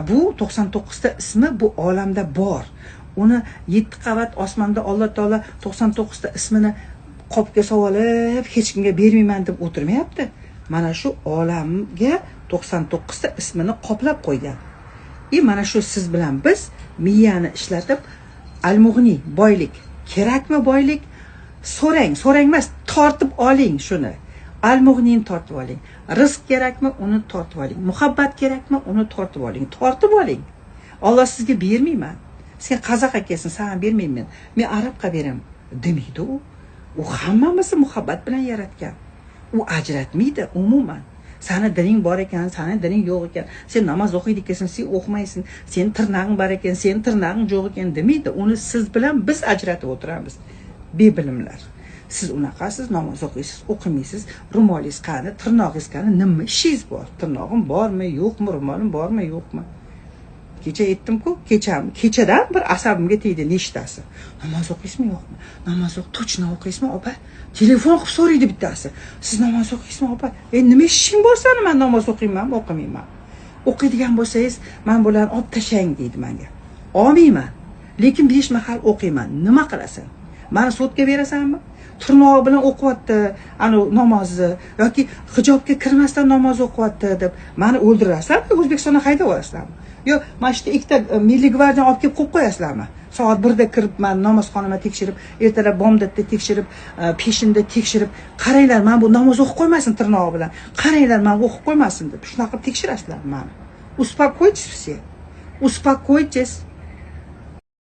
Bu 99 ta ismi bu olamda bor. Uni 7 qavat osmonda Alloh taolo 99 ta ismini qopga solib hech kimga bermayman deb o'tirmayapti. Mana shu olamga 99 ta ismini qoplab qo'ygan. Mana shu siz bilan biz miyani ishlatib al-Mughni boylik, kerakmi boylik? So'rang emas, tortib oling shuni. Al-Mughnini tortib oling. Rizq kerakmi? Uni tortib oling. Muhabbat kerakmi? Uni tortib oling. Tortib oling. Alloh sizga bermayman. Sen qozoq ekansan, sana bermayman. Men arabqa beraman demaydi u. U hammamizni muhabbat bilan yaratgan. U ajratmaydi umuman. Sana diling bor ekan, sana diling yo'q ekan. Sen namoz o'qiydi ekansan, sen o'qimaysan. Sen tirnog'ing bor ekan, sen tirnog'ing yo'q ekan demaydi. Uni siz bilan biz ajratib o'tiramiz. Bebilimlar. Siz unaqasiz, namoz o'qiysiz, o'qimaysiz, rumolingiz qani, tirnog'ingiz qani, nima ishingiz bor? Tirnog'im bormi, yo'qmi, rumolim bormi, yo'qmi? Kecha aytdim-ku, kechadan bir asabimga tegdi nechtasi. Namoz o'qiysizmi, yo'qmi? Namoz to'chna o'qiysizmi, opa? Telefon qilib so'raydi bittasi. Siz namoz o'qiysizmi, opa? Nima ishing bor seni? Men namoz o'qiymanmi, o'qimayman. O'qiydigan bo'lsangiz, men bularni olib tashlang deydi menga. Olmayman. Lekin 5 mahal o'qiyman. Nima qilasan? Meni sudga berasanmi? Tirnog'i bilan o'qiyapti, namozni yoki hijobga kirmasdan namoz o'qiyapti deb meni o'ldirasanmi? O'zbekistonga haydab yuborasizlarmi? Yo, mana shu ikkita Milliy gvardiyani olib kelib qo'yib qo'yasizlarmi? Soat 1da kirib, men namozxonamga tekshirib, ertalab bomdodda tekshirib, peshinda tekshirib, qaranglar, men bu namoz o'qib qo'ymasin tirnog'i bilan. Qaranglar, men o'qib qo'ymasin deb shunaqa qilib tekshirasizlar meni. Успокойтесь все. Успокойтесь.